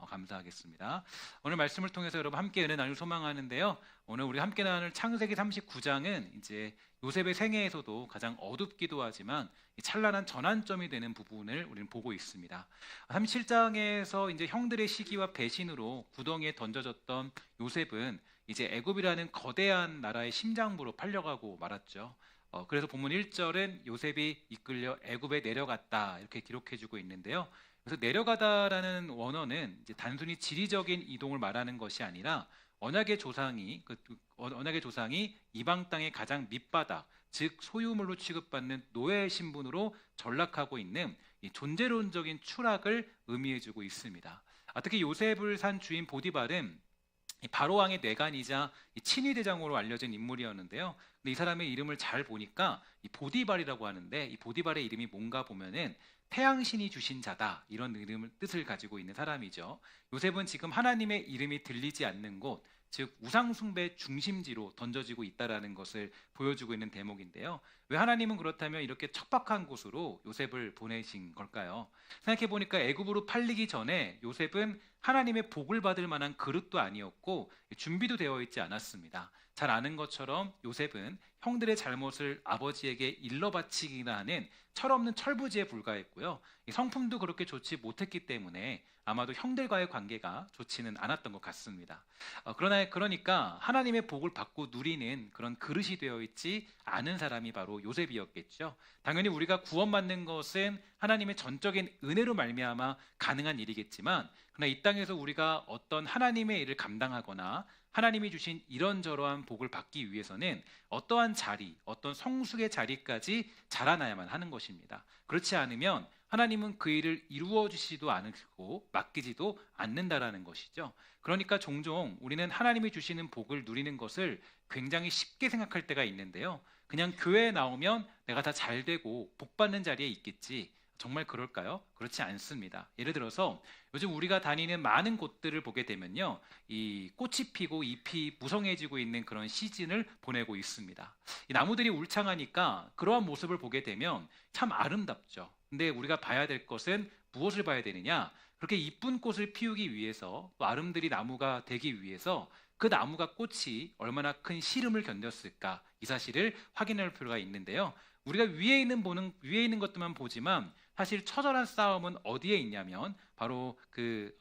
감사하겠습니다. 오늘 말씀을 통해서 여러분 함께 은혜 나눌 소망하는데요. 오늘 우리 함께 나눌 창세기 39장은 이제 요셉의 생애에서도 가장 어둡기도 하지만 찬란한 전환점이 되는 부분을 우리는 보고 있습니다. 37장에서 이제 형들의 시기와 배신으로 구덩이에 던져졌던 요셉은 이제 애굽이라는 거대한 나라의 심장부로 팔려가고 말았죠. 그래서 본문 1절은 요셉이 이끌려 애굽에 내려갔다 이렇게 기록해주고 있는데요. 그래서 내려가다라는 원어는 이제 단순히 지리적인 이동을 말하는 것이 아니라 언약의 조상이 이방 땅의 가장 밑바닥, 즉 소유물로 취급받는 노예 신분으로 전락하고 있는 이 존재론적인 추락을 의미해주고 있습니다. 특히 요셉을 산 주인 보디발은 바로 왕의 내간이자 친위 대장으로 알려진 인물이었는데요. 근데 이 사람의 이름을 잘 보니까 이 보디발이라고 하는데 이 보디발의 이름이 뭔가 보면은 태양신이 주신 자다 이런 뜻을 가지고 있는 사람이죠. 요셉은 지금 하나님의 이름이 들리지 않는 곳, 즉 우상숭배 중심지로 던져지고 있다라는 것을 보여주고 있는 대목인데요. 왜 하나님은 그렇다면 이렇게 척박한 곳으로 요셉을 보내신 걸까요? 생각해 보니까 애굽으로 팔리기 전에 요셉은 하나님의 복을 받을 만한 그릇도 아니었고 준비도 되어 있지 않았습니다. 잘 아는 것처럼 요셉은 형들의 잘못을 아버지에게 일러 바치기나 하는 철없는 철부지에 불과했고요. 성품도 그렇게 좋지 못했기 때문에 아마도 형들과의 관계가 좋지는 않았던 것 같습니다. 그러니까 하나님의 복을 받고 누리는 그런 그릇이 되어 있지 않은 사람이 바로 요셉이었겠죠. 당연히 우리가 구원받는 것은 하나님의 전적인 은혜로 말미암아 가능한 일이겠지만 그러나 이 땅에서 우리가 어떤 하나님의 일을 감당하거나 하나님이 주신 이런저러한 복을 받기 위해서는 어떠한 자리, 어떤 성숙의 자리까지 자라나야만 하는 것입니다. 그렇지 않으면 하나님은 그 일을 이루어 주시지도 않고 맡기지도 않는다라는 것이죠. 그러니까 종종 우리는 하나님이 주시는 복을 누리는 것을 굉장히 쉽게 생각할 때가 있는데요. 그냥 교회에 나오면 내가 다 잘 되고 복 받는 자리에 있겠지. 정말 그럴까요? 그렇지 않습니다. 예를 들어서 요즘 우리가 다니는 많은 곳들을 보게 되면요, 이 꽃이 피고 잎이 무성해지고 있는 그런 시즌을 보내고 있습니다. 이 나무들이 울창하니까 그러한 모습을 보게 되면 참 아름답죠. 근데 우리가 봐야 될 것은 무엇을 봐야 되느냐? 그렇게 이쁜 꽃을 피우기 위해서 또 아름드리 나무가 되기 위해서 그 나무가 꽃이 얼마나 큰 시름을 견뎠을까? 이 사실을 확인할 필요가 있는데요. 우리가 위에 있는 것들만 보지만 사실 처절한 싸움은 어디에 있냐면 바로 그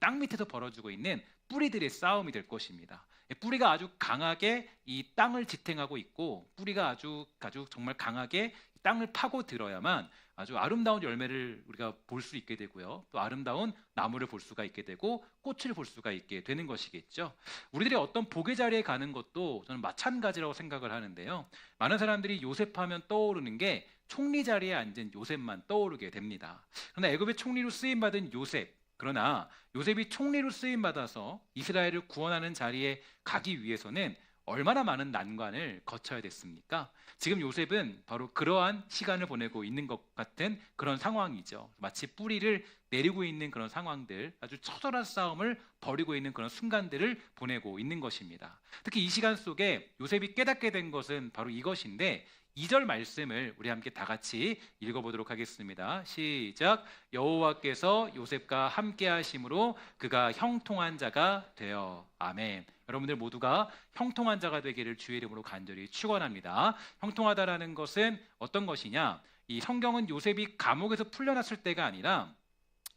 땅 밑에서 벌어지고 있는 뿌리들의 싸움이 될 것입니다. 뿌리가 아주 강하게 이 땅을 지탱하고 있고 뿌리가 아주 정말 강하게 땅을 파고 들어야만 아주 아름다운 열매를 우리가 볼 수 있게 되고요. 또 아름다운 나무를 볼 수가 있게 되고 꽃을 볼 수가 있게 되는 것이겠죠. 우리들이 어떤 복의 자리에 가는 것도 저는 마찬가지라고 생각을 하는데요. 많은 사람들이 요셉하면 떠오르는 게 총리 자리에 앉은 요셉만 떠오르게 됩니다. 그러나 애굽의 총리로 쓰임받은 요셉, 그러나 요셉이 총리로 쓰임받아서 이스라엘을 구원하는 자리에 가기 위해서는 얼마나 많은 난관을 거쳐야 됐습니까? 지금 요셉은 바로 그러한 시간을 보내고 있는 것 같은 그런 상황이죠. 마치 뿌리를 내리고 있는 그런 상황들, 아주 처절한 싸움을 벌이고 있는 그런 순간들을 보내고 있는 것입니다. 특히 이 시간 속에 요셉이 깨닫게 된 것은 바로 이것인데 2절 말씀을 우리 함께 다 같이 읽어보도록 하겠습니다. 시작. 여호와께서 요셉과 함께 하심으로 그가 형통한 자가 되어. 아멘. 여러분들 모두가 형통한 자가 되기를 주의 이름으로 간절히 축원합니다. 형통하다라는 것은 어떤 것이냐? 이 성경은 요셉이 감옥에서 풀려났을 때가 아니라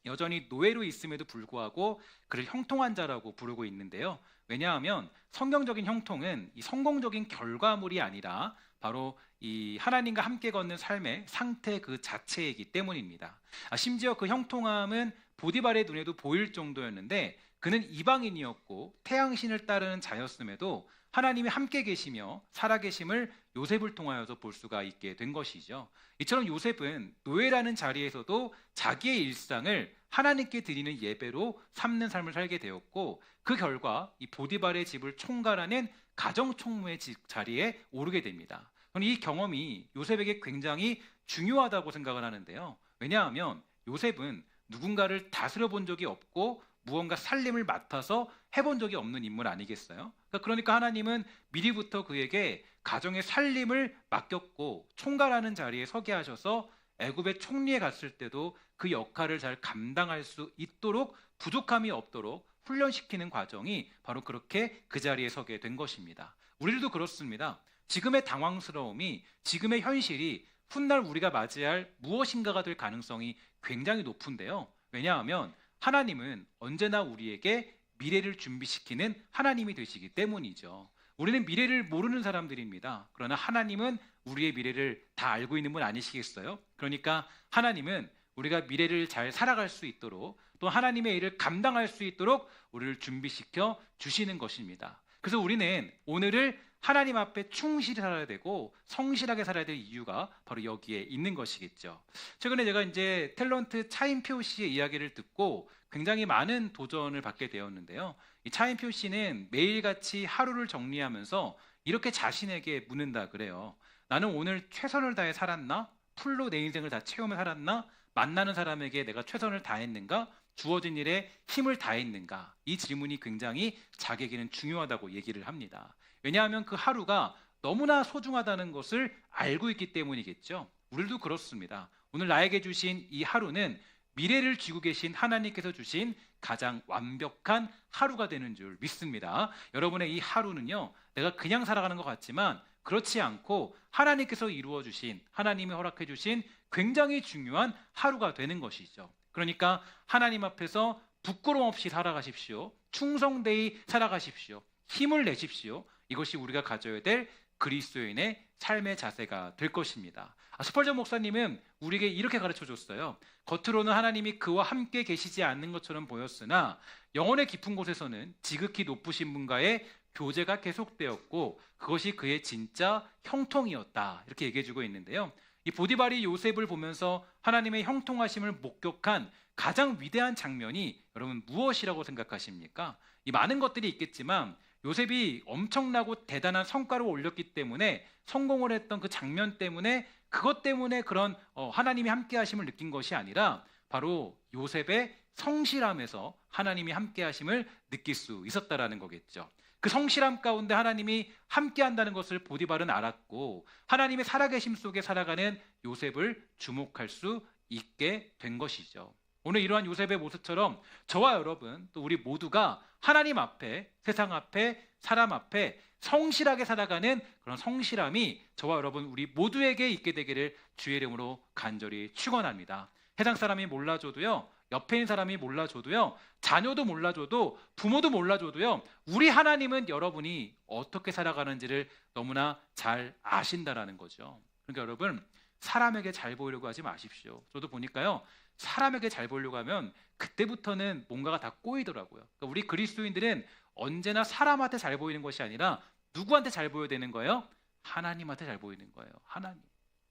여전히 노예로 있음에도 불구하고 그를 형통한 자라고 부르고 있는데요. 왜냐하면 성경적인 형통은 이 성공적인 결과물이 아니라 바로 이 하나님과 함께 걷는 삶의 상태 그 자체이기 때문입니다. 심지어 그 형통함은 보디발의 눈에도 보일 정도였는데 그는 이방인이었고 태양신을 따르는 자였음에도 하나님이 함께 계시며 살아계심을 요셉을 통하여서 볼 수가 있게 된 것이죠. 이처럼 요셉은 노예라는 자리에서도 자기의 일상을 하나님께 드리는 예배로 삼는 삶을 살게 되었고 그 결과 이 보디발의 집을 총괄하는 가정총무의 자리에 오르게 됩니다. 저는 이 경험이 요셉에게 굉장히 중요하다고 생각을 하는데요. 왜냐하면 요셉은 누군가를 다스려 본 적이 없고 무언가 살림을 맡아서 해본 적이 없는 인물 아니겠어요? 그러니까 하나님은 미리부터 그에게 가정의 살림을 맡겼고 총괄하는 자리에 서게 하셔서 애굽의 총리에 갔을 때도 그 역할을 잘 감당할 수 있도록 부족함이 없도록 훈련시키는 과정이 바로 그렇게 그 자리에 서게 된 것입니다. 우리들도 그렇습니다. 지금의 당황스러움이, 지금의 현실이 훗날 우리가 맞이할 무엇인가가 될 가능성이 굉장히 높은데요. 왜냐하면 하나님은 언제나 우리에게 미래를 준비시키는 하나님이 되시기 때문이죠. 우리는 미래를 모르는 사람들입니다. 그러나 하나님은 우리의 미래를 다 알고 있는 분 아니시겠어요? 그러니까 하나님은 우리가 미래를 잘 살아갈 수 있도록, 또 하나님의 일을 감당할 수 있도록 우리를 준비시켜 주시는 것입니다. 그래서 우리는 오늘을 하나님 앞에 충실히 살아야 되고 성실하게 살아야 될 이유가 바로 여기에 있는 것이겠죠. 최근에 제가 이제 탤런트 차인표 씨의 이야기를 듣고 굉장히 많은 도전을 받게 되었는데요. 이 차인표 씨는 매일같이 하루를 정리하면서 이렇게 자신에게 묻는다 그래요. 나는 오늘 최선을 다해 살았나? 풀로 내 인생을 다 채우며 살았나? 만나는 사람에게 내가 최선을 다했는가? 주어진 일에 힘을 다했는가? 이 질문이 굉장히 자기에게는 중요하다고 얘기를 합니다. 왜냐하면 그 하루가 너무나 소중하다는 것을 알고 있기 때문이겠죠. 우리도 그렇습니다. 오늘 나에게 주신 이 하루는 미래를 쥐고 계신 하나님께서 주신 가장 완벽한 하루가 되는 줄 믿습니다. 여러분의 이 하루는요, 내가 그냥 살아가는 것 같지만 그렇지 않고 하나님께서 이루어 주신, 하나님이 허락해 주신 굉장히 중요한 하루가 되는 것이죠. 그러니까 하나님 앞에서 부끄러움 없이 살아가십시오. 충성되이 살아가십시오. 힘을 내십시오. 이것이 우리가 가져야 될 그리스도인의 삶의 자세가 될 것입니다. 스펄전 목사님은 우리에게 이렇게 가르쳐 줬어요. 겉으로는 하나님이 그와 함께 계시지 않는 것처럼 보였으나 영혼의 깊은 곳에서는 지극히 높으신 분과의 교제가 계속되었고 그것이 그의 진짜 형통이었다. 이렇게 얘기해 주고 있는데요. 이 보디발이 요셉을 보면서 하나님의 형통하심을 목격한 가장 위대한 장면이 여러분 무엇이라고 생각하십니까? 이 많은 것들이 있겠지만 요셉이 엄청나고 대단한 성과를 올렸기 때문에 성공을 했던 그 장면 때문에, 그것 때문에 그런 하나님이 함께 하심을 느낀 것이 아니라 바로 요셉의 성실함에서 하나님이 함께 하심을 느낄 수 있었다라는 거겠죠. 그 성실함 가운데 하나님이 함께 한다는 것을 보디발은 알았고 하나님의 살아계심 속에 살아가는 요셉을 주목할 수 있게 된 것이죠. 오늘 이러한 요셉의 모습처럼 저와 여러분, 또 우리 모두가 하나님 앞에, 세상 앞에, 사람 앞에 성실하게 살아가는 그런 성실함이 저와 여러분 우리 모두에게 있게 되기를 주의 이름으로 간절히 축원합니다. 세상 사람이 몰라줘도요, 옆에 있는 사람이 몰라줘도요, 자녀도 몰라줘도, 부모도 몰라줘도요, 우리 하나님은 여러분이 어떻게 살아가는지를 너무나 잘 아신다라는 거죠. 그러니까 여러분, 사람에게 잘 보이려고 하지 마십시오. 저도 보니까요, 사람에게 잘 보이려고 하면 그때부터는 뭔가가 다 꼬이더라고요. 그러니까 우리 그리스도인들은 언제나 사람한테 잘 보이는 것이 아니라 누구한테 잘 보여야 되는 거예요? 하나님한테 잘 보이는 거예요.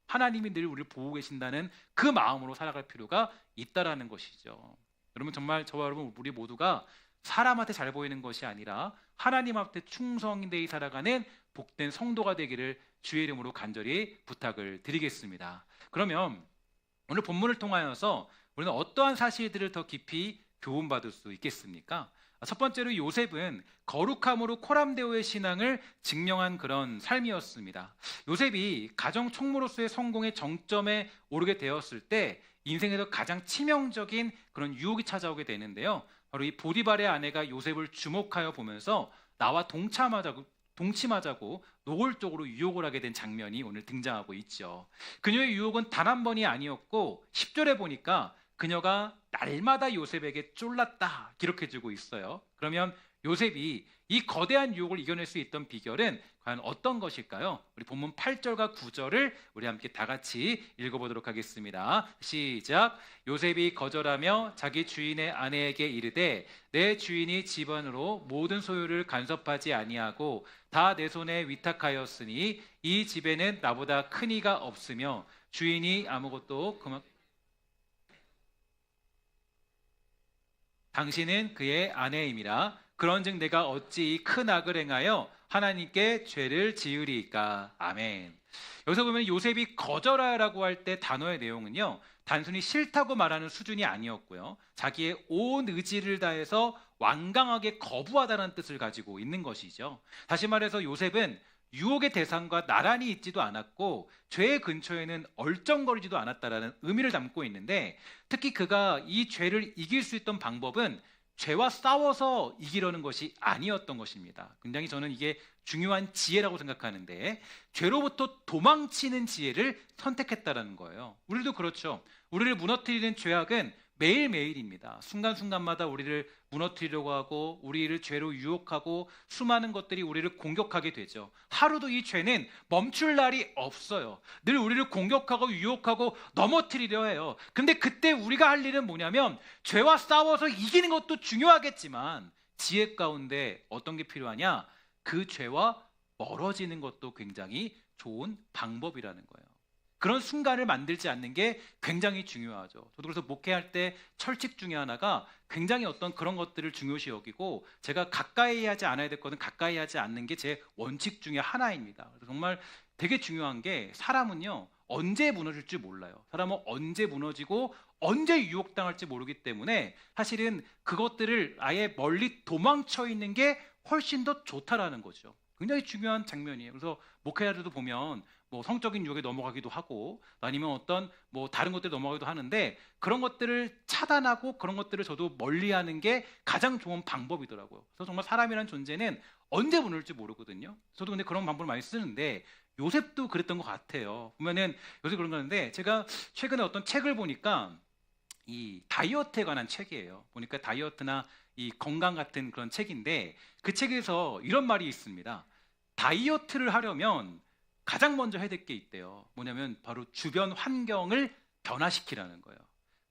하나님이 늘 우리를 보고 계신다는 그 마음으로 살아갈 필요가 있다라는 것이죠. 여러분, 정말 저와 여러분 우리 모두가 사람한테 잘 보이는 것이 아니라 하나님 앞에 충성되이 살아가는 복된 성도가 되기를 주의 이름으로 간절히 부탁을 드리겠습니다. 그러면 오늘 본문을 통하여서 우리는 어떠한 사실들을 더 깊이 교훈받을 수 있겠습니까? 첫 번째로 요셉은 거룩함으로 코람데오의 신앙을 증명한 그런 삶이었습니다. 요셉이 가정 총무로서의 성공의 정점에 오르게 되었을 때 인생에서 가장 치명적인 그런 유혹이 찾아오게 되는데요. 바로 이 보디발의 아내가 요셉을 주목하여 보면서 나와 동침하자고 노골적으로 유혹을 하게 된 장면이 오늘 등장하고 있죠. 그녀의 유혹은 단 한 번이 아니었고 10절에 보니까 그녀가 날마다 요셉에게 쫄랐다 기록해주고 있어요. 그러면 요셉이 이 거대한 유혹을 이겨낼 수 있던 비결은 과연 어떤 것일까요? 우리 본문 8절과 9절을 우리 함께 다 같이 읽어보도록 하겠습니다. 시작. 요셉이 거절하며 자기 주인의 아내에게 이르되 내 주인이 집안으로 모든 소유를 간섭하지 아니하고 다 내 손에 위탁하였으니 이 집에는 나보다 큰 이가 없으며 주인이 아무것도 당신은 그의 아내임이라. 그런즉 내가 어찌 이 큰 악을 행하여 하나님께 죄를 지으리이까. 아멘. 여기서 보면 요셉이 거절하라고 할 때 단어의 내용은요, 단순히 싫다고 말하는 수준이 아니었고요, 자기의 온 의지를 다해서 완강하게 거부하다는 뜻을 가지고 있는 것이죠. 다시 말해서 요셉은 유혹의 대상과 나란히 있지도 않았고 죄의 근처에는 얼쩡거리지도 않았다라는 의미를 담고 있는데, 특히 그가 이 죄를 이길 수 있던 방법은 죄와 싸워서 이기려는 것이 아니었던 것입니다. 굉장히 저는 이게 중요한 지혜라고 생각하는데, 죄로부터 도망치는 지혜를 선택했다라는 거예요. 우리도 그렇죠. 우리를 무너뜨리는 죄악은 매일매일입니다. 순간순간마다 우리를 무너뜨리려고 하고 우리를 죄로 유혹하고 수많은 것들이 우리를 공격하게 되죠. 하루도 이 죄는 멈출 날이 없어요. 늘 우리를 공격하고 유혹하고 넘어뜨리려 해요. 근데 그때 우리가 할 일은 뭐냐면, 죄와 싸워서 이기는 것도 중요하겠지만 지혜 가운데 어떤 게 필요하냐? 그 죄와 멀어지는 것도 굉장히 좋은 방법이라는 거예요. 그런 순간을 만들지 않는 게 굉장히 중요하죠. 저도 그래서 목회할 때 철칙 중에 하나가 굉장히 어떤 그런 것들을 중요시 여기고, 제가 가까이 하지 않아야 될 것은 가까이 하지 않는 게 제 원칙 중에 하나입니다. 그래서 정말 되게 중요한 게, 사람은요 언제 무너질지 몰라요. 사람은 언제 무너지고 언제 유혹당할지 모르기 때문에 사실은 그것들을 아예 멀리 도망쳐 있는 게 훨씬 더 좋다라는 거죠. 굉장히 중요한 장면이에요. 그래서 목회자들도 보면 뭐 성적인 유혹에 넘어가기도 하고 아니면 어떤 뭐 다른 것들에 넘어가기도 하는데, 그런 것들을 차단하고 그런 것들을 저도 멀리하는 게 가장 좋은 방법이더라고요. 그래서 정말 사람이란 존재는 언제 무너질지 모르거든요. 저도 근데 그런 방법을 많이 쓰는데, 요셉도 그랬던 것 같아요. 보면은 요새 그런 거는데, 제가 최근에 어떤 책을 보니까 이 다이어트에 관한 책이에요. 보니까 다이어트나 이 건강 같은 그런 책인데, 그 책에서 이런 말이 있습니다. 다이어트를 하려면 가장 먼저 해야 될 게 있대요. 뭐냐면 바로 주변 환경을 변화시키라는 거예요.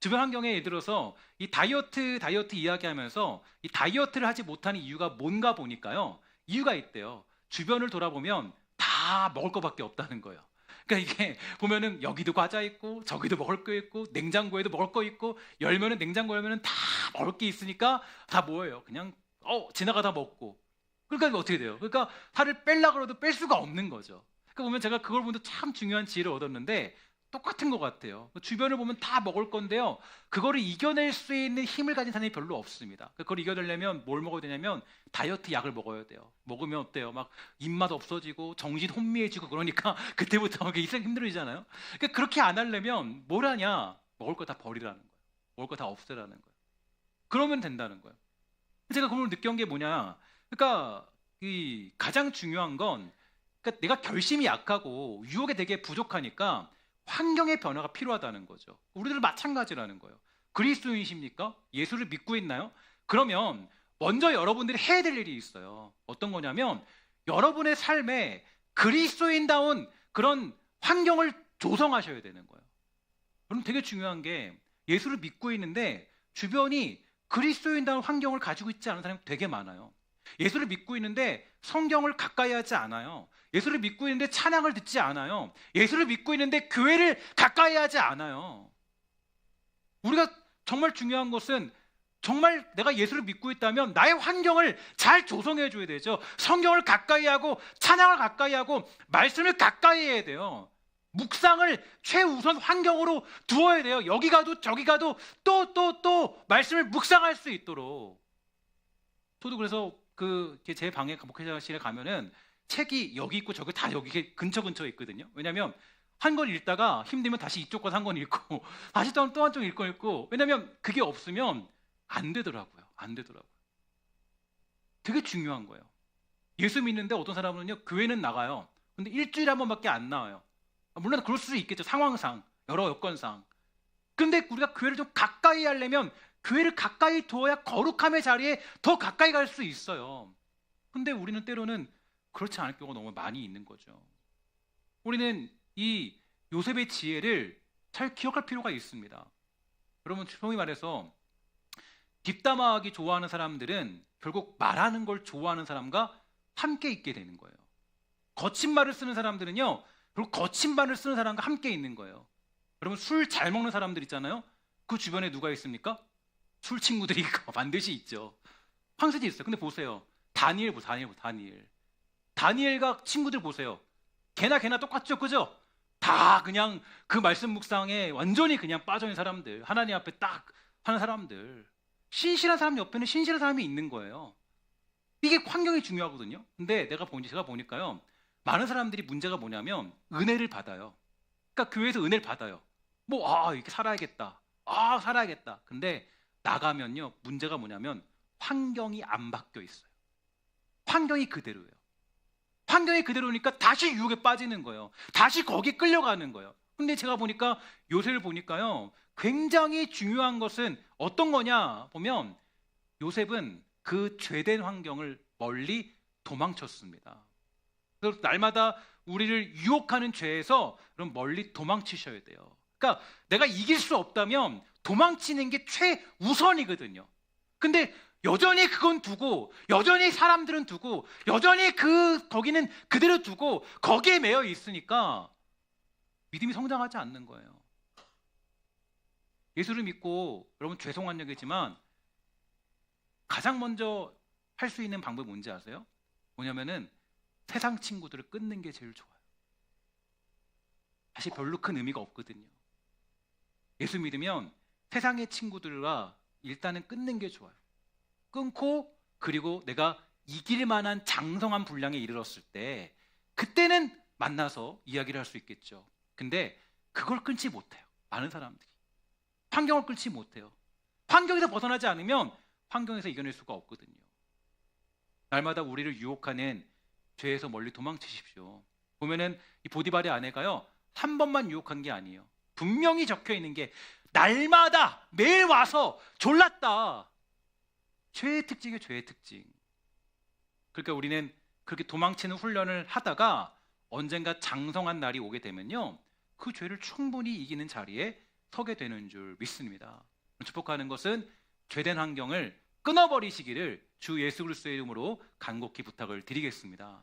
주변 환경에 예를 들어서 이 다이어트 이야기하면서 이 다이어트를 하지 못하는 이유가 뭔가 보니까요, 이유가 있대요. 주변을 돌아보면 다 먹을 것밖에 없다는 거예요. 그러니까 이게 보면은 여기도 과자 있고 저기도 먹을 거 있고 냉장고에도 먹을 거 있고, 열면은 냉장고 열면은 다 먹을 게 있으니까 다 뭐예요? 그냥 지나가다 먹고. 그러니까 어떻게 돼요? 그러니까 살을 뺄려고 해도 뺄 수가 없는 거죠. 그러니까 보면 제가 그걸 보면서 참 중요한 지혜를 얻었는데, 똑같은 것 같아요. 주변을 보면 다 먹을 건데요, 그거를 이겨낼 수 있는 힘을 가진 사람이 별로 없습니다. 그걸 이겨내려면 뭘 먹어야 되냐면 다이어트 약을 먹어야 돼요. 먹으면 어때요? 막 입맛 없어지고 정신 혼미해지고 그러니까 그때부터 힘들어지잖아요. 그러니까 그렇게 안 하려면 뭘 하냐? 먹을 거 다 버리라는 거예요. 먹을 거 다 없애라는 거예요. 그러면 된다는 거예요. 제가 그걸 느낀 게 뭐냐? 그러니까 이 가장 중요한 건, 그러니까 내가 결심이 약하고 유혹에 되게 부족하니까 환경의 변화가 필요하다는 거죠. 우리들 마찬가지라는 거예요. 그리스도인이십니까? 예수를 믿고 있나요? 그러면 먼저 여러분들이 해야 될 일이 있어요. 어떤 거냐면, 여러분의 삶에 그리스도인다운 그런 환경을 조성하셔야 되는 거예요. 그럼 되게 중요한 게, 예수를 믿고 있는데 주변이 그리스도인다운 환경을 가지고 있지 않은 사람이 되게 많아요. 예수를 믿고 있는데 성경을 가까이 하지 않아요. 예수를 믿고 있는데 찬양을 듣지 않아요. 예수를 믿고 있는데 교회를 가까이 하지 않아요. 우리가 정말 중요한 것은, 정말 내가 예수를 믿고 있다면 나의 환경을 잘 조성해 줘야 되죠. 성경을 가까이 하고 찬양을 가까이 하고 말씀을 가까이 해야 돼요. 묵상을 최우선 환경으로 두어야 돼요. 여기 가도 저기 가도 또 말씀을 묵상할 수 있도록. 저도 그래서 제 방에 목회자실에 가면은 책이 여기 있고 저기 다 여기 근처에 있거든요. 왜냐하면 한 권 읽다가 힘들면 다시 이쪽 권 한 권 읽고 다시 또 한쪽 읽고. 왜냐하면 그게 없으면 안 되더라고요. 되게 중요한 거예요. 예수 믿는데 어떤 사람은요, 교회는 나가요. 근데 일주일에 한 번밖에 안 나와요. 물론 그럴 수 있겠죠. 상황상, 여러 여건상. 근데 우리가 교회를 좀 가까이 하려면 교회를 가까이 두어야 거룩함의 자리에 더 가까이 갈 수 있어요. 근데 우리는 때로는 그렇지 않을 경우가 너무 많이 있는 거죠. 우리는 이 요셉의 지혜를 잘 기억할 필요가 있습니다. 여러분, 소위 말해서 뒷담화하기 좋아하는 사람들은 결국 말하는 걸 좋아하는 사람과 함께 있게 되는 거예요. 거친 말을 쓰는 사람들은요, 결국 거친 말을 쓰는 사람과 함께 있는 거예요. 여러분, 술 잘 먹는 사람들 있잖아요. 그 주변에 누가 있습니까? 술 친구들이 반드시 있죠. 황새도 있어요. 근데 보세요. 다니엘과 친구들 보세요. 걔나 똑같죠, 그죠? 다 그냥 그 말씀 묵상에 완전히 그냥 빠져있는 사람들, 하나님 앞에 딱 하는 사람들. 신실한 사람 옆에는 신실한 사람이 있는 거예요. 이게 환경이 중요하거든요. 근데 제가 보니까요, 많은 사람들이 문제가 뭐냐면 은혜를 받아요. 그러니까 교회에서 은혜를 받아요. 이렇게 살아야겠다. 살아야겠다. 근데 나가면요, 문제가 뭐냐면 환경이 안 바뀌어 있어요. 환경이 그대로예요. 환경이 그대로니까 다시 유혹에 빠지는 거예요. 다시 거기 끌려가는 거예요. 근데 제가 보니까 요셉을 보니까요, 굉장히 중요한 것은 어떤 거냐 보면 요셉은 그 죄된 환경을 멀리 도망쳤습니다. 그래서 날마다 우리를 유혹하는 죄에서 그럼 멀리 도망치셔야 돼요. 그러니까 내가 이길 수 없다면 도망치는 게 최우선이거든요. 근데 여전히 그건 두고, 여전히 사람들은 두고, 여전히 거기는 그대로 두고 거기에 매여 있으니까 믿음이 성장하지 않는 거예요. 예수를 믿고, 여러분 죄송한 얘기지만 가장 먼저 할 수 있는 방법이 뭔지 아세요? 뭐냐면은 세상 친구들을 끊는 게 제일 좋아요. 사실 별로 큰 의미가 없거든요. 예수 믿으면 세상의 친구들과 일단은 끊는 게 좋아요. 끊고, 그리고 내가 이길 만한 장성한 분량에 이르렀을 때 그때는 만나서 이야기를 할 수 있겠죠. 근데 그걸 끊지 못해요. 많은 사람들이 환경을 끊지 못해요. 환경에서 벗어나지 않으면 환경에서 이겨낼 수가 없거든요. 날마다 우리를 유혹하는 죄에서 멀리 도망치십시오. 보면은 이 보디발의 아내가요, 한 번만 유혹한 게 아니에요. 분명히 적혀 있는 게 날마다 매일 와서 졸랐다. 죄의 특징이에요. 죄의 특징. 그러니까 우리는 그렇게 도망치는 훈련을 하다가 언젠가 장성한 날이 오게 되면요, 그 죄를 충분히 이기는 자리에 서게 되는 줄 믿습니다. 축복하는 것은 죄된 환경을 끊어버리시기를 주 예수 그리스도의 이름으로 간곡히 부탁을 드리겠습니다.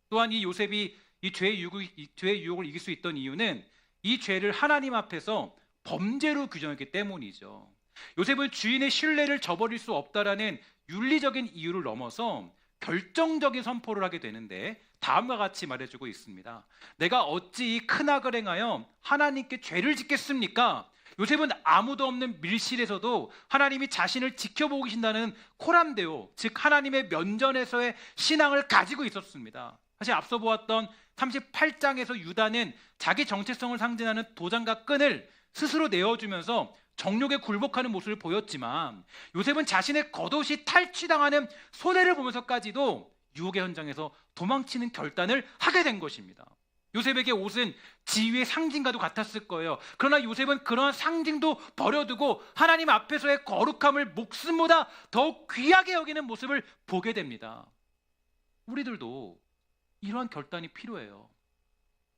또한 이 요셉이 이 죄의 유혹을 이길 수 있던 이유는 이 죄를 하나님 앞에서 범죄로 규정했기 때문이죠. 요셉은 주인의 신뢰를 저버릴 수 없다라는 윤리적인 이유를 넘어서 결정적인 선포를 하게 되는데 다음과 같이 말해주고 있습니다. 내가 어찌 이 큰 악을 행하여 하나님께 죄를 짓겠습니까? 요셉은 아무도 없는 밀실에서도 하나님이 자신을 지켜보고 계신다는 코람데오, 즉 하나님의 면전에서의 신앙을 가지고 있었습니다. 사실 앞서 보았던 38장에서 유다는 자기 정체성을 상징하는 도장과 끈을 스스로 내어주면서 정욕에 굴복하는 모습을 보였지만 요셉은 자신의 겉옷이 탈취당하는 손해를 보면서까지도 유혹의 현장에서 도망치는 결단을 하게 된 것입니다. 요셉에게 옷은 지위의 상징과도 같았을 거예요. 그러나 요셉은 그러한 상징도 버려두고 하나님 앞에서의 거룩함을 목숨보다 더욱 귀하게 여기는 모습을 보게 됩니다. 우리들도 이러한 결단이 필요해요.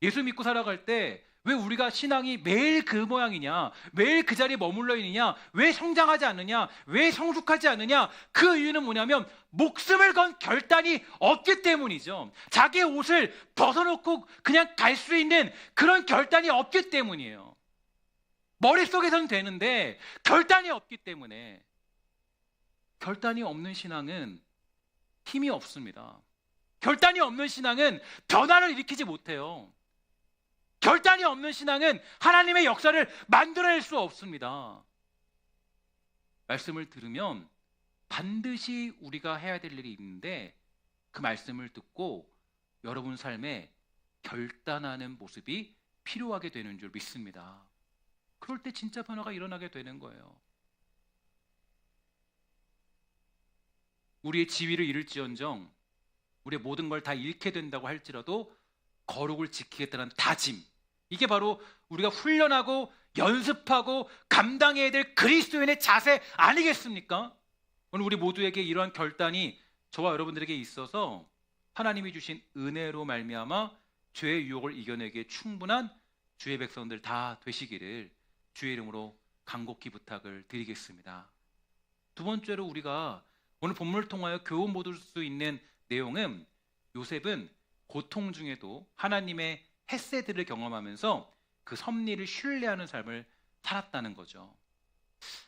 예수 믿고 살아갈 때 왜 우리가 신앙이 매일 그 모양이냐, 매일 그 자리에 머물러 있느냐, 왜 성장하지 않느냐, 왜 성숙하지 않느냐, 그 이유는 뭐냐면 목숨을 건 결단이 없기 때문이죠. 자기의 옷을 벗어놓고 그냥 갈 수 있는 그런 결단이 없기 때문이에요. 머릿속에서는 되는데 결단이 없기 때문에. 결단이 없는 신앙은 힘이 없습니다. 결단이 없는 신앙은 변화를 일으키지 못해요. 결단이 없는 신앙은 하나님의 역사를 만들어낼 수 없습니다. 말씀을 들으면 반드시 우리가 해야 될 일이 있는데 그 말씀을 듣고 여러분 삶에 결단하는 모습이 필요하게 되는 줄 믿습니다. 그럴 때 진짜 변화가 일어나게 되는 거예요. 우리의 지위를 잃을지언정 우리의 모든 걸 다 잃게 된다고 할지라도 거룩을 지키겠다는 다짐, 이게 바로 우리가 훈련하고 연습하고 감당해야 될 그리스도인의 자세 아니겠습니까? 오늘 우리 모두에게 이러한 결단이 저와 여러분들에게 있어서 하나님이 주신 은혜로 말미암아 죄의 유혹을 이겨내기에 충분한 주의 백성들 다 되시기를 주의 이름으로 간곡히 부탁을 드리겠습니다. 두 번째로 우리가 오늘 본문을 통하여 교훈 얻을 수 있는 내용은 요셉은 고통 중에도 하나님의 헤세드를 경험하면서 그 섭리를 신뢰하는 삶을 살았다는 거죠.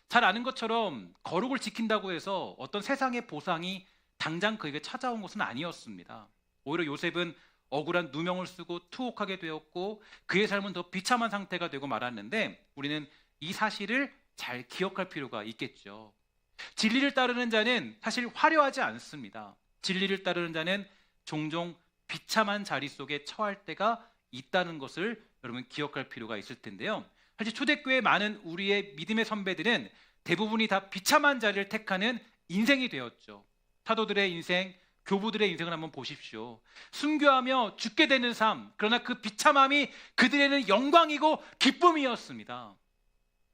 잘 아는 것처럼 거룩을 지킨다고 해서 어떤 세상의 보상이 당장 그에게 찾아온 것은 아니었습니다. 오히려 요셉은 억울한 누명을 쓰고 투옥하게 되었고 그의 삶은 더 비참한 상태가 되고 말았는데 우리는 이 사실을 잘 기억할 필요가 있겠죠. 진리를 따르는 자는 사실 화려하지 않습니다. 진리를 따르는 자는 종종 비참한 자리 속에 처할 때가 있다는 것을 여러분 기억할 필요가 있을 텐데요. 사실 초대교회 많은 우리의 믿음의 선배들은 대부분이 다 비참한 자리를 택하는 인생이 되었죠. 사도들의 인생, 교부들의 인생을 한번 보십시오. 순교하며 죽게 되는 삶, 그러나 그 비참함이 그들에는 영광이고 기쁨이었습니다.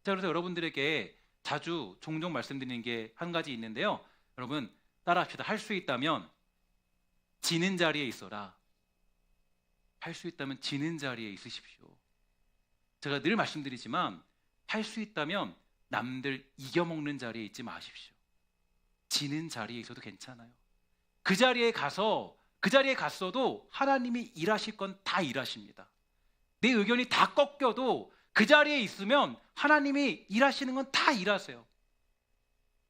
자, 그래서 여러분들에게 자주 종종 말씀드리는 게 한 가지 있는데요. 여러분 따라합시다. 할 수 있다면 지는 자리에 있어라. 할 수 있다면 지는 자리에 있으십시오. 제가 늘 말씀드리지만 할 수 있다면 남들 이겨먹는 자리에 있지 마십시오. 지는 자리에 있어도 괜찮아요. 그 자리에 갔어도 하나님이 일하실 건 다 일하십니다. 내 의견이 다 꺾여도 그 자리에 있으면 하나님이 일하시는 건 다 일하세요.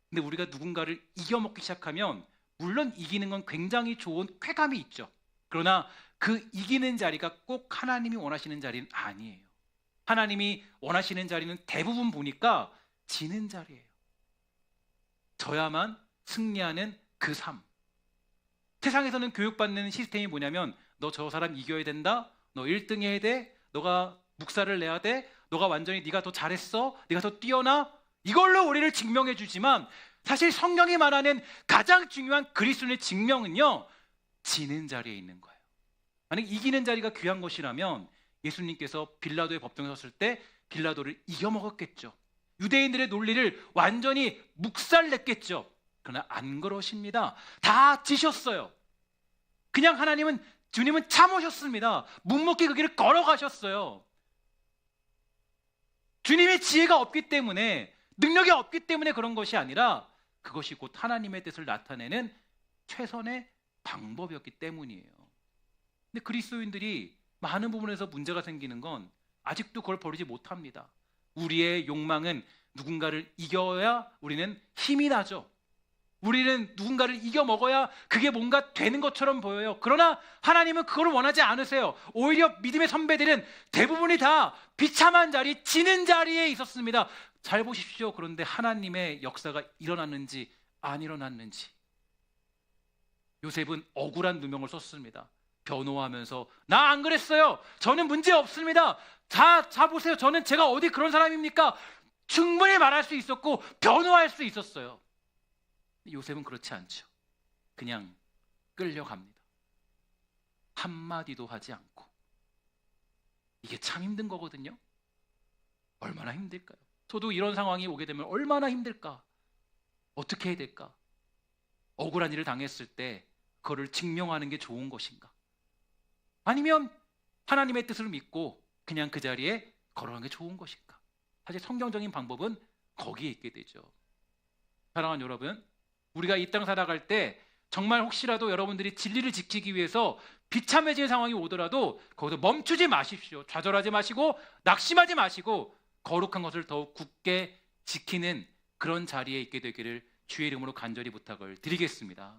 근데 우리가 누군가를 이겨먹기 시작하면 물론 이기는 건 굉장히 좋은 쾌감이 있죠. 그러나 그 이기는 자리가 꼭 하나님이 원하시는 자리는 아니에요. 하나님이 원하시는 자리는 대부분 보니까 지는 자리예요. 져야만 승리하는 그 삶. 세상에서는 교육받는 시스템이 뭐냐면 너 저 사람 이겨야 된다. 너 1등 해야 돼. 너가 묵사를 내야 돼. 너가 완전히 네가 더 잘했어. 네가 더 뛰어나. 이걸로 우리를 증명해 주지만 사실 성경이 말하는 가장 중요한 그리스도의 증명은요. 지는 자리에 있는 거예요. 만약 이기는 자리가 귀한 것이라면 예수님께서 빌라도의 법정에 섰을 때 빌라도를 이겨먹었겠죠. 유대인들의 논리를 완전히 묵살냈겠죠. 그러나 안 그러십니다. 다 지셨어요. 그냥 주님은 참으셨습니다. 묵묵히 그 길을 걸어가셨어요. 주님의 지혜가 없기 때문에, 능력이 없기 때문에 그런 것이 아니라 그것이 곧 하나님의 뜻을 나타내는 최선의 방법이었기 때문이에요. 근데 그리스도인들이 많은 부분에서 문제가 생기는 건 아직도 그걸 버리지 못합니다. 우리의 욕망은 누군가를 이겨야 우리는 힘이 나죠. 우리는 누군가를 이겨 먹어야 그게 뭔가 되는 것처럼 보여요. 그러나 하나님은 그걸 원하지 않으세요. 오히려 믿음의 선배들은 대부분이 다 비참한 자리, 지는 자리에 있었습니다. 잘 보십시오. 그런데 하나님의 역사가 일어났는지 안 일어났는지. 요셉은 억울한 누명을 썼습니다. 변호하면서 나 안 그랬어요. 저는 문제 없습니다. 자 보세요. 제가 어디 그런 사람입니까? 충분히 말할 수 있었고 변호할 수 있었어요. 요셉은 그렇지 않죠. 그냥 끌려갑니다. 한마디도 하지 않고. 이게 참 힘든 거거든요. 얼마나 힘들까요? 저도 이런 상황이 오게 되면 얼마나 힘들까? 어떻게 해야 될까? 억울한 일을 당했을 때 그거를 증명하는 게 좋은 것인가? 아니면 하나님의 뜻을 믿고 그냥 그 자리에 걸어가는 게 좋은 것인가? 사실 성경적인 방법은 거기에 있게 되죠. 사랑하는 여러분, 우리가 이 땅 살아갈 때 정말 혹시라도 여러분들이 진리를 지키기 위해서 비참해진 상황이 오더라도 거기서 멈추지 마십시오. 좌절하지 마시고 낙심하지 마시고 거룩한 것을 더욱 굳게 지키는 그런 자리에 있게 되기를 주의 이름으로 간절히 부탁을 드리겠습니다.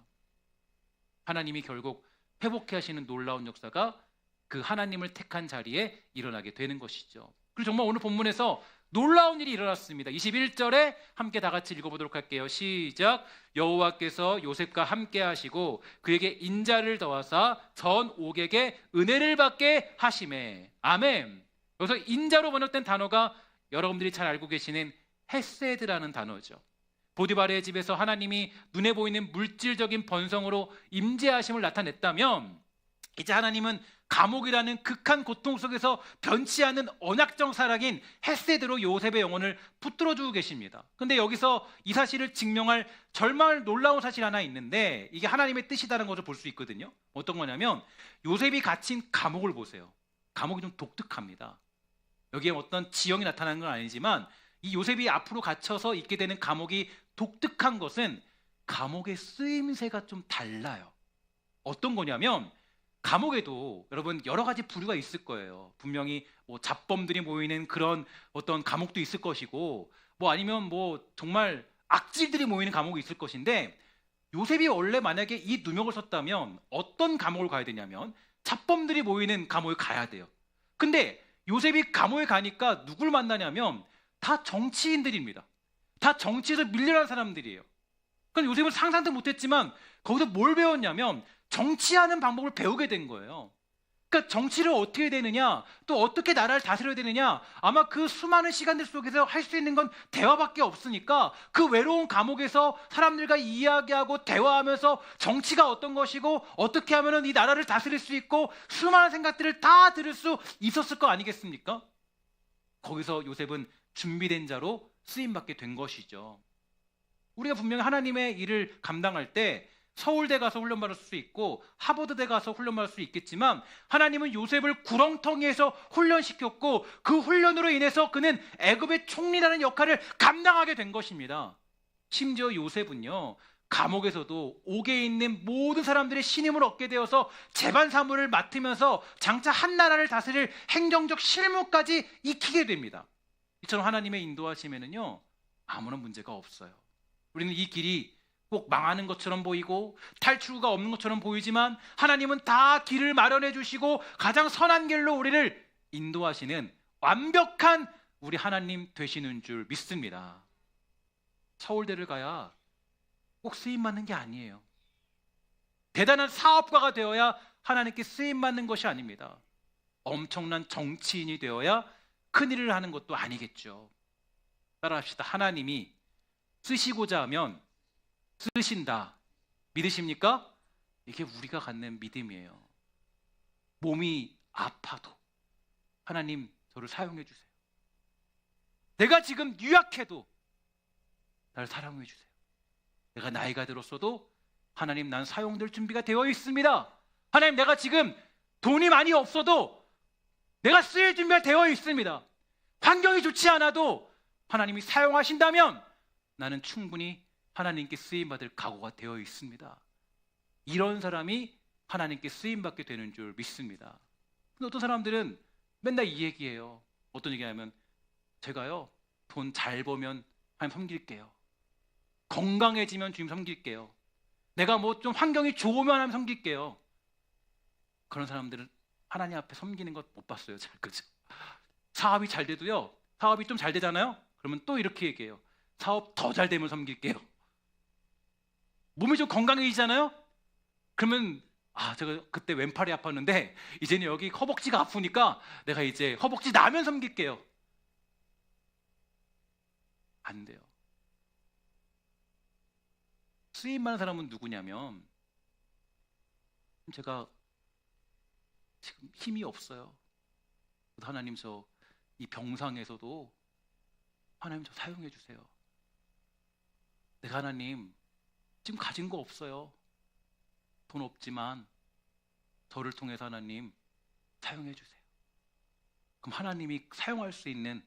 하나님이 결국 회복해 하시는 놀라운 역사가 그 하나님을 택한 자리에 일어나게 되는 것이죠. 그리고 정말 오늘 본문에서 놀라운 일이 일어났습니다. 21절에 함께 다 같이 읽어보도록 할게요. 시작. 여호와께서 요셉과 함께 하시고 그에게 인자를 더하사 전 옥에게 은혜를 받게 하시매. 아멘. 여기서 인자로 번역된 단어가 여러분들이 잘 알고 계시는 헤세드라는 단어죠. 보디바르의 집에서 하나님이 눈에 보이는 물질적인 번성으로 임재하심을 나타냈다면 이제 하나님은 감옥이라는 극한 고통 속에서 변치 않는 언약적 사랑인 헤세드로 요셉의 영혼을 붙들어주고 계십니다. 근데 여기서 이 사실을 증명할 정말 놀라운 사실이 하나 있는데 이게 하나님의 뜻이라는 것을 볼 수 있거든요. 어떤 거냐면 요셉이 갇힌 감옥을 보세요. 감옥이 좀 독특합니다. 여기에 어떤 지형이 나타나는 건 아니지만 이 요셉이 앞으로 갇혀서 있게 되는 감옥이 독특한 것은 감옥의 쓰임새가 좀 달라요. 어떤 거냐면 감옥에도 여러분 여러 가지 부류가 있을 거예요. 분명히 뭐 잡범들이 모이는 그런 어떤 감옥도 있을 것이고 뭐 아니면 뭐 정말 악질들이 모이는 감옥이 있을 것인데 요셉이 원래 만약에 이 누명을 썼다면 어떤 감옥을 가야 되냐면 잡범들이 모이는 감옥에 가야 돼요. 근데 요셉이 감옥에 가니까 누굴 만나냐면 다 정치인들입니다. 다 정치에서 밀려난 사람들이에요. 그러니까 요셉은 상상도 못했지만 거기서 뭘 배웠냐면 정치하는 방법을 배우게 된 거예요. 그러니까 정치를 어떻게 되느냐, 또 어떻게 나라를 다스려야 되느냐, 아마 그 수많은 시간들 속에서 할 수 있는 건 대화밖에 없으니까 그 외로운 감옥에서 사람들과 이야기하고 대화하면서 정치가 어떤 것이고 어떻게 하면 이 나라를 다스릴 수 있고 수많은 생각들을 다 들을 수 있었을 거 아니겠습니까? 거기서 요셉은 준비된 자로 쓰임받게 된 것이죠. 우리가 분명히 하나님의 일을 감당할 때 서울대 가서 훈련받을 수 있고 하버드대 가서 훈련받을 수 있겠지만 하나님은 요셉을 구렁텅이에서 훈련시켰고 그 훈련으로 인해서 그는 애굽의 총리라는 역할을 감당하게 된 것입니다. 심지어 요셉은요, 감옥에서도 옥에 있는 모든 사람들의 신임을 얻게 되어서 재반 사무를 맡으면서 장차 한 나라를 다스릴 행정적 실무까지 익히게 됩니다. 이처럼 하나님의 인도하시면은요 아무런 문제가 없어요. 우리는 이 길이 꼭 망하는 것처럼 보이고 탈출구가 없는 것처럼 보이지만 하나님은 다 길을 마련해 주시고 가장 선한 길로 우리를 인도하시는 완벽한 우리 하나님 되시는 줄 믿습니다. 서울대를 가야 꼭 쓰임받는 게 아니에요. 대단한 사업가가 되어야 하나님께 쓰임받는 것이 아닙니다. 엄청난 정치인이 되어야 큰일을 하는 것도 아니겠죠. 따라합시다. 하나님이 쓰시고자 하면 쓰신다. 믿으십니까? 이게 우리가 갖는 믿음이에요. 몸이 아파도 하나님 저를 사용해 주세요. 내가 지금 유약해도 나를 사랑해 주세요. 내가 나이가 들었어도 하나님 난 사용될 준비가 되어 있습니다. 하나님 내가 지금 돈이 많이 없어도 내가 쓰일 준비가 되어 있습니다. 환경이 좋지 않아도 하나님이 사용하신다면 나는 충분히 하나님께 쓰임받을 각오가 되어 있습니다. 이런 사람이 하나님께 쓰임받게 되는 줄 믿습니다. 근데 어떤 사람들은 맨날 이 얘기해요. 어떤 얘기하면 제가요 돈 잘 벌면 하나님 섬길게요. 건강해지면 주님 섬길게요. 내가 뭐 좀 환경이 좋으면 하나님 섬길게요. 그런 사람들은 하나님 앞에 섬기는 것 못 봤어요. 잘, 그죠? 사업이 잘 돼도요, 사업이 좀 잘 되잖아요? 그러면 또 이렇게 얘기해요. 사업 더 잘 되면 섬길게요. 몸이 좀 건강해지잖아요? 그러면 제가 그때 왼팔이 아팠는데 이제는 여기 허벅지가 아프니까 내가 이제 허벅지 나면 섬길게요. 안 돼요. 쓰임 많은 사람은 누구냐면, 제가 지금 힘이 없어요. 하나님 저 이 병상에서도 하나님 저 사용해 주세요. 내가 하나님 지금 가진 거 없어요. 돈 없지만 저를 통해서 하나님 사용해 주세요. 그럼 하나님이 사용할 수 있는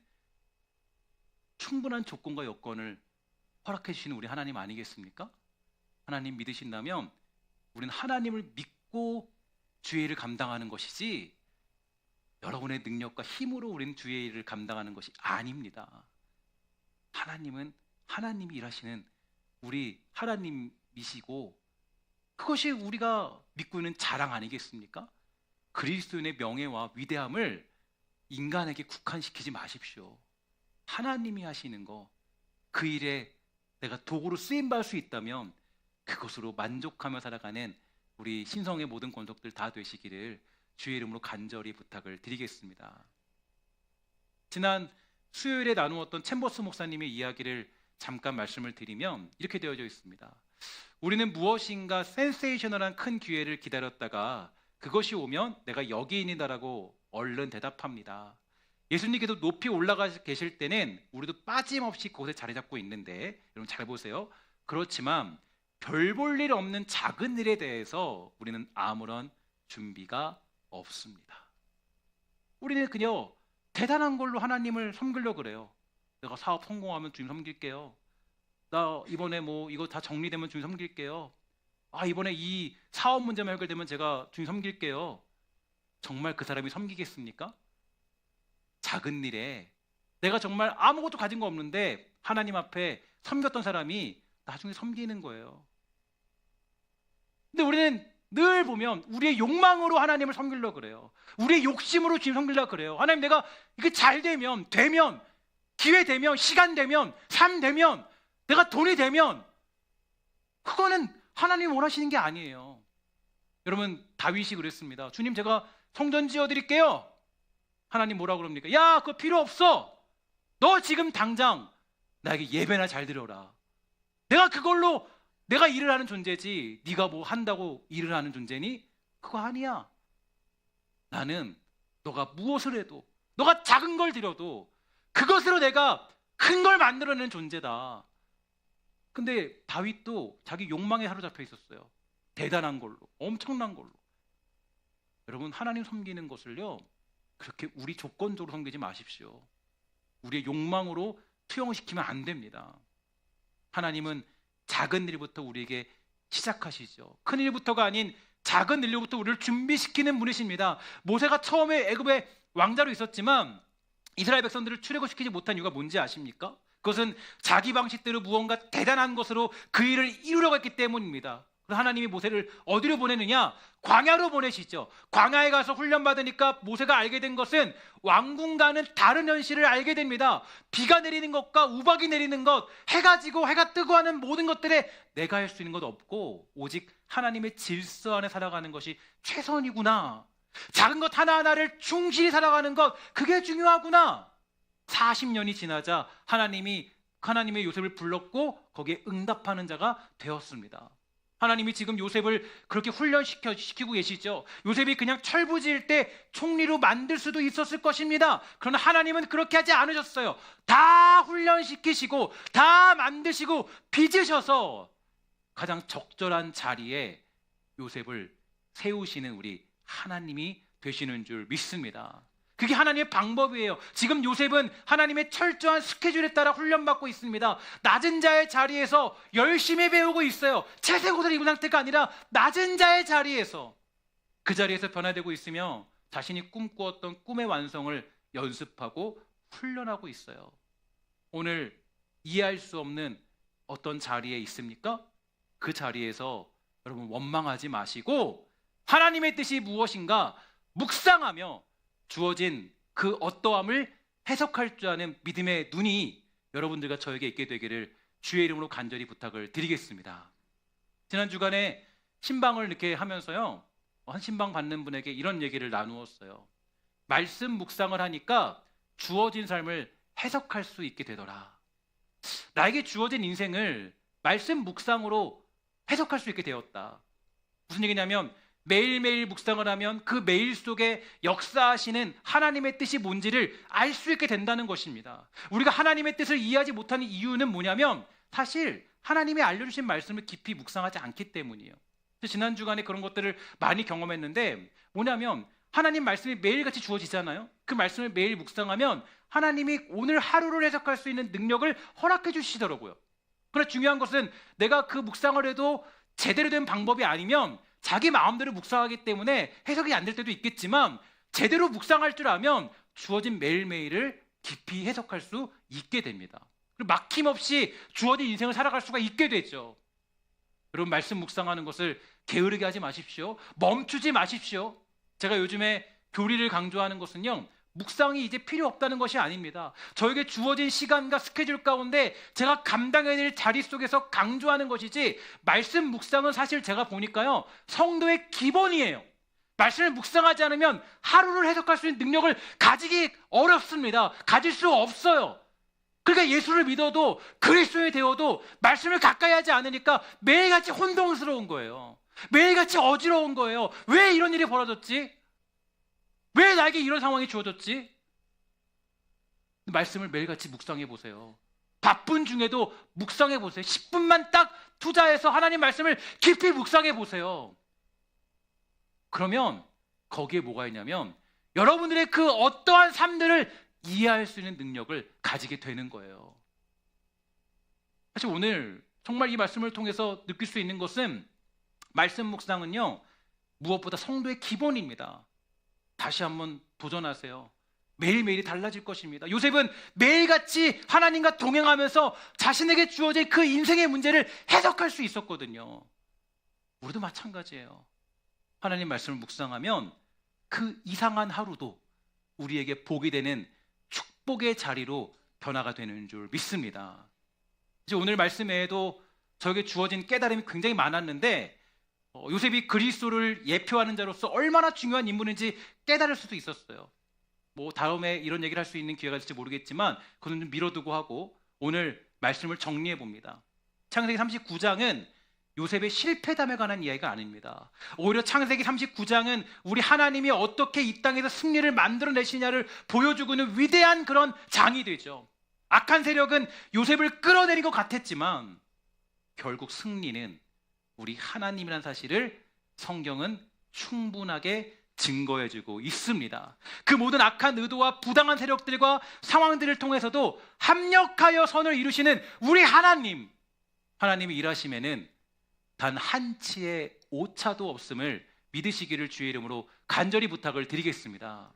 충분한 조건과 여건을 허락해 주시는 우리 하나님 아니겠습니까? 하나님 믿으신다면 우리는 하나님을 믿고 주의 일을 감당하는 것이지 여러분의 능력과 힘으로 우리는 주의 일을 감당하는 것이 아닙니다. 하나님은 하나님이 일하시는 우리 하나님이시고 그것이 우리가 믿고 있는 자랑 아니겠습니까? 그리스도인의 명예와 위대함을 인간에게 국한시키지 마십시오. 하나님이 하시는 거, 그 일에 내가 도구로 쓰임받을 수 있다면 그것으로 만족하며 살아가는 우리 신성의 모든 권속들 다 되시기를 주의 이름으로 간절히 부탁을 드리겠습니다. 지난 수요일에 나누었던 챔버스 목사님의 이야기를 잠깐 말씀을 드리면 이렇게 되어져 있습니다. 우리는 무엇인가 센세이셔널한 큰 기회를 기다렸다가 그것이 오면 내가 여기인이다라고 얼른 대답합니다. 예수님께서 높이 올라가 계실 때는 우리도 빠짐없이 그곳에 자리 잡고 있는데, 여러분 잘 보세요. 그렇지만 별 볼 일 없는 작은 일에 대해서 우리는 아무런 준비가 없습니다. 우리는 그냥 대단한 걸로 하나님을 섬기려고 그래요. 내가 사업 성공하면 주님 섬길게요. 나 이번에 뭐 이거 다 정리되면 주님 섬길게요. 이번에 이 사업 문제만 해결되면 제가 주님 섬길게요. 정말 그 사람이 섬기겠습니까? 작은 일에 내가 정말 아무것도 가진 거 없는데 하나님 앞에 섬겼던 사람이 나중에 섬기는 거예요. 근데 우리는 늘 보면 우리의 욕망으로 하나님을 섬기려고 그래요. 우리의 욕심으로 주님 섬기려고 그래요. 하나님 내가 이게 잘 되면, 기회 되면, 시간 되면, 삶 되면, 내가 돈이 되면, 그거는 하나님 원하시는 게 아니에요. 여러분 다윗이 그랬습니다. 주님, 제가 성전 지어드릴게요. 하나님 뭐라고 그럽니까? 야, 그거 필요 없어. 너 지금 당장 나에게 예배나 잘 드려라. 내가 그걸로 내가 일을 하는 존재지 네가 뭐 한다고 일을 하는 존재니? 그거 아니야. 나는 너가 무엇을 해도, 너가 작은 걸 드려도 그것으로 내가 큰 걸 만들어내는 존재다. 근데 다윗도 자기 욕망에 사로잡혀 있었어요. 대단한 걸로, 엄청난 걸로. 여러분, 하나님 섬기는 것을요, 그렇게 우리 조건적으로 섬기지 마십시오. 우리의 욕망으로 투영시키면 안 됩니다. 하나님은 작은 일부터 우리에게 시작하시죠. 큰 일부터가 아닌 작은 일부터 우리를 준비시키는 분이십니다. 모세가 처음에 애굽의 왕자로 있었지만 이스라엘 백성들을 출애굽시키지 못한 이유가 뭔지 아십니까? 그것은 자기 방식대로 무언가 대단한 것으로 그 일을 이루려고 했기 때문입니다. 그래서 하나님이 모세를 어디로 보내느냐? 광야로 보내시죠. 광야에 가서 훈련받으니까 모세가 알게 된 것은 왕궁과는 다른 현실을 알게 됩니다. 비가 내리는 것과 우박이 내리는 것, 해가 지고 해가 뜨고 하는 모든 것들에 내가 할 수 있는 것 없고 오직 하나님의 질서 안에 살아가는 것이 최선이구나. 작은 것 하나하나를 충실히 살아가는 것, 그게 중요하구나. 40년이 지나자 하나님의 요셉을 불렀고 거기에 응답하는 자가 되었습니다. 하나님이 지금 요셉을 그렇게 훈련시키고 계시죠. 요셉이 그냥 철부지일 때 총리로 만들 수도 있었을 것입니다. 그러나 하나님은 그렇게 하지 않으셨어요. 다 훈련시키시고 다 만드시고 빚으셔서 가장 적절한 자리에 요셉을 세우시는 우리 하나님이 되시는 줄 믿습니다. 그게 하나님의 방법이에요. 지금 요셉은 하나님의 철저한 스케줄에 따라 훈련받고 있습니다. 낮은 자의 자리에서 열심히 배우고 있어요. 채색 옷을 입은 상태가 아니라 낮은 자의 자리에서, 그 자리에서 변화되고 있으며 자신이 꿈꾸었던 꿈의 완성을 연습하고 훈련하고 있어요. 오늘 이해할 수 없는 어떤 자리에 있습니까? 그 자리에서 여러분 원망하지 마시고 하나님의 뜻이 무엇인가 묵상하며 주어진 그 어떠함을 해석할 줄 아는 믿음의 눈이 여러분들과 저에게 있게 되기를 주의 이름으로 간절히 부탁을 드리겠습니다. 지난 주간에 신방을 이렇게 하면서요, 한 신방 받는 분에게 이런 얘기를 나누었어요. 말씀 묵상을 하니까 주어진 삶을 해석할 수 있게 되더라. 나에게 주어진 인생을 말씀 묵상으로 해석할 수 있게 되었다. 무슨 얘기냐면 매일매일 묵상을 하면 그 매일 속에 역사하시는 하나님의 뜻이 뭔지를 알 수 있게 된다는 것입니다. 우리가 하나님의 뜻을 이해하지 못하는 이유는 뭐냐면 사실 하나님이 알려주신 말씀을 깊이 묵상하지 않기 때문이에요. 지난 주간에 그런 것들을 많이 경험했는데 뭐냐면 하나님 말씀이 매일같이 주어지잖아요. 그 말씀을 매일 묵상하면 하나님이 오늘 하루를 해석할 수 있는 능력을 허락해 주시더라고요. 그러나 중요한 것은 내가 그 묵상을 해도 제대로 된 방법이 아니면 자기 마음대로 묵상하기 때문에 해석이 안 될 때도 있겠지만 제대로 묵상할 줄 아면 주어진 매일매일을 깊이 해석할 수 있게 됩니다. 그리고 막힘없이 주어진 인생을 살아갈 수가 있게 되죠. 여러분, 말씀 묵상하는 것을 게으르게 하지 마십시오. 멈추지 마십시오. 제가 요즘에 교리를 강조하는 것은요, 묵상이 이제 필요 없다는 것이 아닙니다. 저에게 주어진 시간과 스케줄 가운데 제가 감당해낼 자리 속에서 강조하는 것이지, 말씀 묵상은 사실 제가 보니까요, 성도의 기본이에요. 말씀을 묵상하지 않으면 하루를 해석할 수 있는 능력을 가지기 어렵습니다. 가질 수 없어요. 그러니까 예수를 믿어도 그리스도인이 되어도 말씀을 가까이 하지 않으니까 매일같이 혼동스러운 거예요. 매일같이 어지러운 거예요. 왜 이런 일이 벌어졌지? 왜 나에게 이런 상황이 주어졌지? 말씀을 매일같이 묵상해 보세요. 바쁜 중에도 묵상해 보세요. 10분만 딱 투자해서 하나님 말씀을 깊이 묵상해 보세요. 그러면 거기에 뭐가 있냐면 여러분들의 그 어떠한 삶들을 이해할 수 있는 능력을 가지게 되는 거예요. 사실 오늘 정말 이 말씀을 통해서 느낄 수 있는 것은 말씀 묵상은요, 무엇보다 성도의 기본입니다. 다시 한번 도전하세요. 매일매일이 달라질 것입니다. 요셉은 매일같이 하나님과 동행하면서 자신에게 주어진 그 인생의 문제를 해석할 수 있었거든요. 우리도 마찬가지예요. 하나님 말씀을 묵상하면 그 이상한 하루도 우리에게 복이 되는 축복의 자리로 변화가 되는 줄 믿습니다. 이제 오늘 말씀 외에도 저에게 주어진 깨달음이 굉장히 많았는데 요셉이 그리스도를 예표하는 자로서 얼마나 중요한 인물인지 깨달을 수도 있었어요. 뭐 다음에 이런 얘기를 할 수 있는 기회가 있을지 모르겠지만 그건 좀 미뤄두고 하고 오늘 말씀을 정리해 봅니다. 창세기 39장은 요셉의 실패담에 관한 이야기가 아닙니다. 오히려 창세기 39장은 우리 하나님이 어떻게 이 땅에서 승리를 만들어내시냐를 보여주고 있는 위대한 그런 장이 되죠. 악한 세력은 요셉을 끌어내린 것 같았지만 결국 승리는 우리 하나님이라는 사실을 성경은 충분하게 증거해주고 있습니다. 그 모든 악한 의도와 부당한 세력들과 상황들을 통해서도 합력하여 선을 이루시는 우리 하나님이 일하심에는 단 한치의 오차도 없음을 믿으시기를 주의 이름으로 간절히 부탁을 드리겠습니다.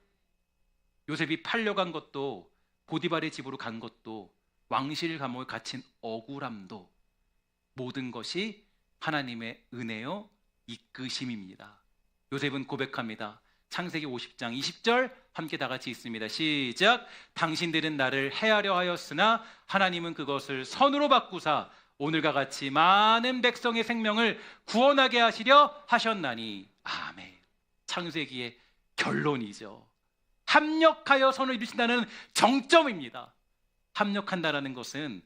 요셉이 팔려간 것도 보디발의 집으로 간 것도 왕실 감옥에 갇힌 억울함도 모든 것이 하나님의 은혜요 이끄심입니다. 요셉은 고백합니다. 창세기 50장 20절 함께 다 같이 읽습니다. 시작. 당신들은 나를 해하려 하였으나 하나님은 그것을 선으로 바꾸사 오늘과 같이 많은 백성의 생명을 구원하게 하시려 하셨나니. 아멘. 창세기의 결론이죠. 합력하여 선을 이루신다는 정점입니다. 합력한다라는 것은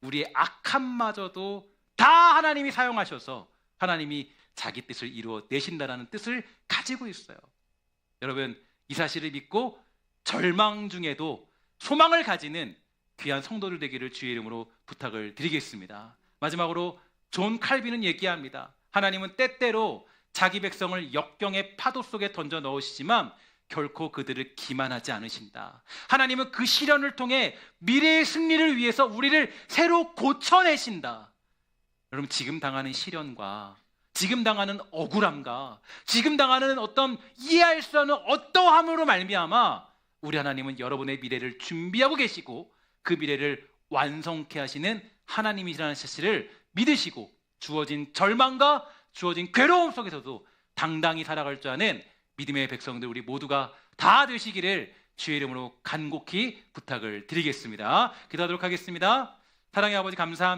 우리의 악함마저도 다 하나님이 사용하셔서 하나님이 자기 뜻을 이루어내신다라는 뜻을 가지고 있어요. 여러분, 이 사실을 믿고 절망 중에도 소망을 가지는 귀한 성도들 되기를 주의 이름으로 부탁을 드리겠습니다. 마지막으로 존 칼빈은 얘기합니다. 하나님은 때때로 자기 백성을 역경의 파도 속에 던져 넣으시지만 결코 그들을 기만하지 않으신다. 하나님은 그 시련을 통해 미래의 승리를 위해서 우리를 새로 고쳐내신다. 여러분, 지금 당하는 시련과 지금 당하는 억울함과 지금 당하는 어떤 이해할 수 없는 어떠함으로 말미암아 우리 하나님은 여러분의 미래를 준비하고 계시고 그 미래를 완성케 하시는 하나님이라는 사실을 믿으시고 주어진 절망과 주어진 괴로움 속에서도 당당히 살아갈 줄 아는 믿음의 백성들 우리 모두가 다 되시기를 주의 이름으로 간곡히 부탁을 드리겠습니다. 기도하도록 하겠습니다. 사랑의 아버지 감사합니다.